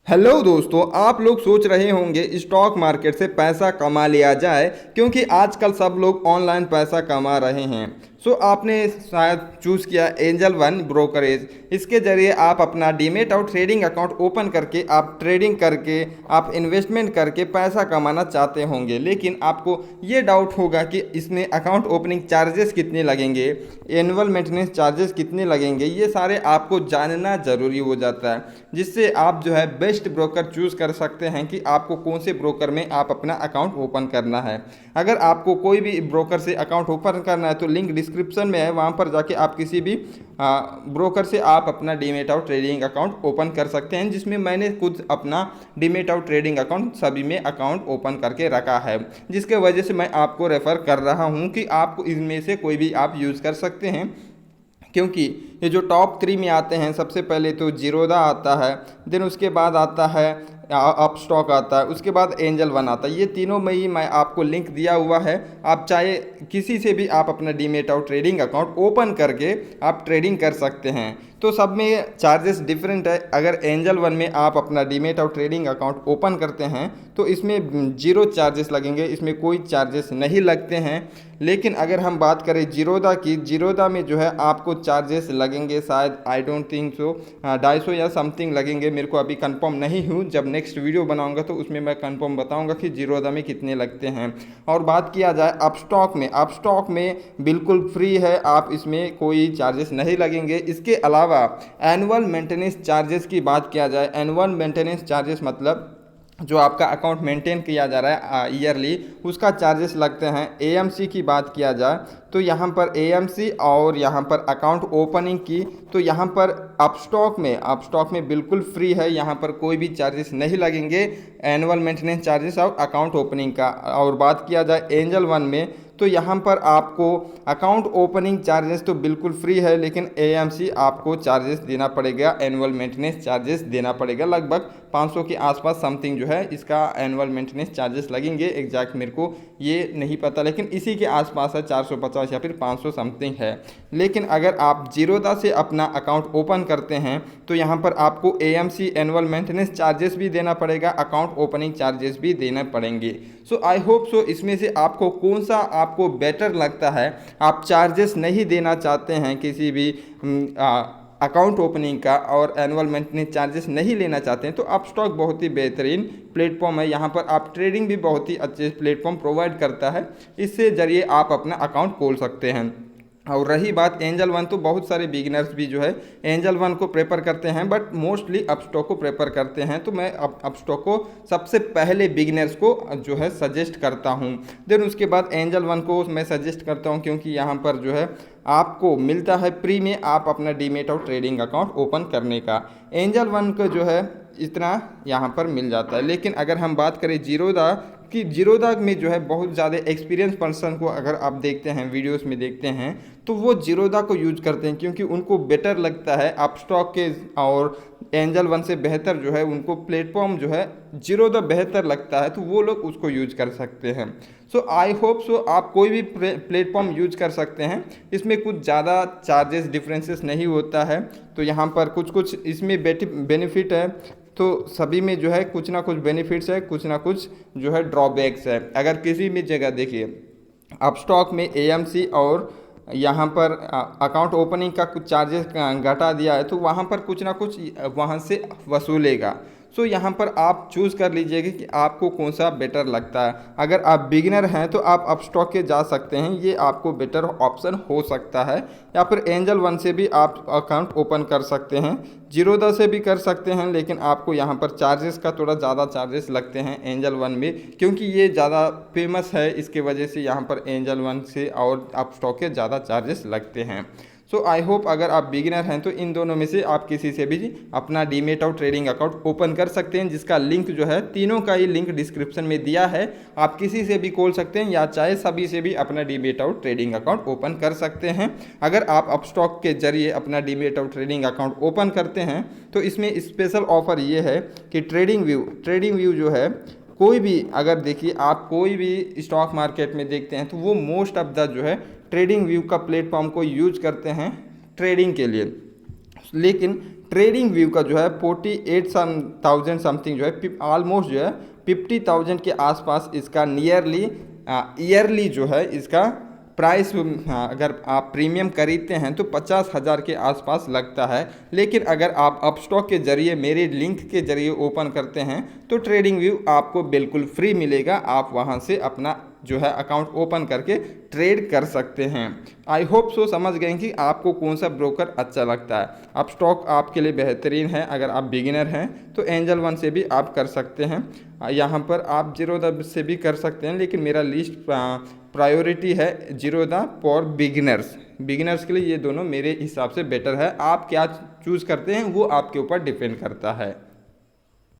Hello दोस्तों, आप लोग सोच रहे होंगे स्टॉक मार्केट से पैसा कमा लिया जाए क्योंकि आजकल सब लोग ऑनलाइन पैसा कमा रहे हैं। सो आपने शायद चूज़ किया एंजल वन ब्रोकरेज। इसके ज़रिए आप अपना डीमेट और ट्रेडिंग अकाउंट ओपन करके आप ट्रेडिंग करके आप इन्वेस्टमेंट करके पैसा कमाना चाहते होंगे, लेकिन आपको ये डाउट होगा कि इसमें अकाउंट ओपनिंग चार्जेस कितने लगेंगे, एनुअल मेंटेनेंस चार्जेस कितने लगेंगे। ये सारे आपको जानना ज़रूरी हो जाता है, जिससे आप जो है बेस्ट ब्रोकर चूज़ कर सकते हैं कि आपको कौन से ब्रोकर में आप अपना अकाउंट ओपन करना है। अगर आपको कोई भी ब्रोकर से अकाउंट ओपन करना है तो लिंक डिस्क्रिप्शन में है, वहाँ पर जाके आप किसी भी ब्रोकर से आप अपना डीमेट और ट्रेडिंग अकाउंट ओपन कर सकते हैं, जिसमें मैंने खुद अपना डीमेट और ट्रेडिंग अकाउंट सभी में अकाउंट ओपन करके रखा है, जिसके वजह से मैं आपको रेफ़र कर रहा हूँ कि आप इनमें से कोई भी आप यूज़ कर सकते हैं। क्योंकि ये जो टॉप 3 में आते हैं, सबसे पहले तो जीरोधा आता है, देन उसके बाद आता है अपस्टॉक आता है, उसके बाद एंजल वन आता है। ये तीनों में ही मैं आपको लिंक दिया हुआ है। आप चाहे किसी से भी आप अपना डीमेट और ट्रेडिंग अकाउंट ओपन करके आप ट्रेडिंग कर सकते हैं। तो सब में चार्जेस डिफरेंट है। अगर एंजल वन में आप अपना डीमेट और ट्रेडिंग अकाउंट ओपन करते हैं तो इसमें जीरो चार्जेस लगेंगे, इसमें कोई चार्जेस नहीं लगते हैं। लेकिन अगर हम बात करें जीरोधा की, जीरोधा में जो है आपको चार्जेस लगेंगे, शायद आई डोंट थिंक सो 250 या समथिंग लगेंगे। मेरे को अभी कंफर्म नहीं हूँ, जब नेक्स्ट वीडियो बनाऊंगा तो उसमें मैं कंफर्म बताऊंगा कि जीरोधा में कितने लगते हैं। और बात किया जाए अपस्टॉक में, अपस्टॉक में बिल्कुल फ्री है, आप इसमें कोई चार्जेस नहीं लगेंगे। इसके अलावा एनुअल मेंटेनेंस चार्जेस की बात किया जाए, एनुअल मेंटेनेंस चार्जेस मतलब जो आपका अकाउंट मेंटेन किया जा रहा है ईयरली, उसका चार्जेस लगते हैं। एएमसी की बात किया जाए तो यहाँ पर एएमसी और यहाँ पर अकाउंट ओपनिंग की, तो यहाँ पर अपस्टॉक में बिल्कुल फ्री है, यहाँ पर कोई भी चार्जेस नहीं लगेंगे एनुअल मेंटेनेंस चार्जेस और अकाउंट ओपनिंग का। और बात किया जाए एंजल वन में तो यहाँ पर आपको अकाउंट ओपनिंग चार्जेस तो बिल्कुल फ्री है, लेकिन एएमसी आपको चार्जेस देना पड़ेगा, एनुअल मेंटेनेंस चार्जेस देना पड़ेगा। लगभग 500 के आसपास समथिंग जो है इसका एनुअल मेंटेनेंस चार्जेस लगेंगे। एग्जैक्ट मेरे को ये नहीं पता, लेकिन इसी के आसपास है, 450 या फिर 500 समथिंग है। लेकिन अगर आप जीरोधा से अपना अकाउंट ओपन करते हैं तो यहाँ पर आपको एएमसी एनुअल मेंटेनेंस चार्जेस भी देना पड़ेगा, अकाउंट ओपनिंग चार्जेस भी देने पड़ेंगे। सो आई होप सो इसमें से आपको कौन सा आपको बेटर लगता है। आप चार्जेस नहीं देना चाहते हैं किसी भी अकाउंट ओपनिंग का और एनुअल मेंटेनेंस चार्जेस नहीं लेना चाहते हैं तो अपस्टॉक बहुत ही बेहतरीन प्लेटफॉर्म है। यहाँ पर आप ट्रेडिंग भी बहुत ही अच्छे प्लेटफॉर्म प्रोवाइड करता है, इससे ज़रिए आप अपना अकाउंट खोल सकते हैं। और रही बात एंजल वन, तो बहुत सारे बिगिनर्स भी जो है एंजल वन को प्रेफर करते हैं, बट मोस्टली अपस्टॉक को प्रेफर करते हैं। तो मैं अपस्टॉक को सबसे पहले बिगिनर्स को जो है सजेस्ट करता हूं। देन उसके बाद एंजल वन को मैं सजेस्ट करता हूं, क्योंकि यहाँ पर जो है आपको मिलता है फ्री में आप अपना डीमेट और ट्रेडिंग अकाउंट ओपन करने का। एंजल वन को जो है इतना यहाँ पर मिल जाता है। लेकिन अगर हम बात करें जीरोधा कि जीरोधा में जो है बहुत ज़्यादा एक्सपीरियंस पर्सन को अगर आप देखते हैं, वीडियोस में देखते हैं, तो वो जीरोधा को यूज करते हैं क्योंकि उनको बेटर लगता है अपस्टॉक के और एंजल वन से बेहतर जो है उनको प्लेटफॉर्म जो है जीरोधा बेहतर लगता है, तो वो लोग उसको यूज कर सकते हैं। सो आई होप सो आप कोई भी प्लेटफॉर्म यूज कर सकते हैं, इसमें कुछ ज़्यादा चार्जेस डिफरेंसेस नहीं होता है। तो यहाँ पर कुछ कुछ इसमें बेनिफिट है, तो सभी में जो है कुछ ना कुछ बेनिफिट्स है, कुछ ना कुछ जो है ड्रॉबैक्स है। अगर किसी भी जगह देखिए अपस्टॉक में एएमसी और यहाँ पर अकाउंट ओपनिंग का कुछ चार्जेस घटा दिया है, तो वहाँ पर कुछ ना कुछ वहाँ से वसूलेगा। सो यहाँ पर आप चूज़ कर लीजिएगा कि आपको कौन सा बेटर लगता है। अगर आप बिगिनर हैं तो आप अपस्टॉक के जा सकते हैं, ये आपको बेटर ऑप्शन हो सकता है। या फिर एंजल वन से भी आप अकाउंट ओपन कर सकते हैं, जीरोधा से भी कर सकते हैं, लेकिन आपको यहाँ पर चार्जेस का थोड़ा ज़्यादा चार्जेस लगते हैं एंजल वन में, क्योंकि ये ज़्यादा फेमस है, इसके वजह से यहाँ पर एंजल वन से और अपस्टॉक के ज़्यादा चार्जेस लगते हैं। सो आई होप अगर आप बिगिनर हैं तो इन दोनों में से आप किसी से भी अपना डीमेट और ट्रेडिंग अकाउंट ओपन कर सकते हैं, जिसका लिंक जो है तीनों का ही लिंक डिस्क्रिप्शन में दिया है। आप किसी से भी खोल सकते हैं या चाहे सभी से भी अपना डीमेट और ट्रेडिंग अकाउंट ओपन कर सकते हैं। अगर आप अपस्टॉक के जरिए अपना डीमेट और ट्रेडिंग अकाउंट ओपन करते हैं तो इसमें स्पेशल ऑफर ये है कि ट्रेडिंग व्यू जो है, कोई भी अगर देखिए आप कोई भी स्टॉक मार्केट में देखते हैं तो वो मोस्ट ऑफ द जो है ट्रेडिंग व्यू का प्लेटफॉर्म को यूज करते हैं ट्रेडिंग के लिए। लेकिन ट्रेडिंग व्यू का जो है 48,000 समथिंग जो है, ऑलमोस्ट जो है 50,000 के आसपास इसका नियरली ईयरली जो है इसका प्राइस, अगर आप प्रीमियम खरीदते हैं तो 50,000 के आसपास लगता है। लेकिन अगर आप अपस्टॉक के ज़रिए मेरे लिंक के ज़रिए ओपन करते हैं तो ट्रेडिंग व्यू आपको बिल्कुल फ्री मिलेगा। आप वहां से अपना जो है अकाउंट ओपन करके ट्रेड कर सकते हैं। आई होप सो समझ गए कि आपको कौन सा ब्रोकर अच्छा लगता है। अपस्टॉक आपके लिए बेहतरीन है। अगर आप बिगिनर हैं तो एंजल वन से भी आप कर सकते हैं। यहाँ पर आप जीरोधा से भी कर सकते हैं, लेकिन मेरा लिस्ट प्रायोरिटी है जीरोधा फॉर बिगिनर्स के लिए। ये दोनों मेरे हिसाब से बेटर है। आप क्या चूज़ करते हैं वो आपके ऊपर डिपेंड करता है।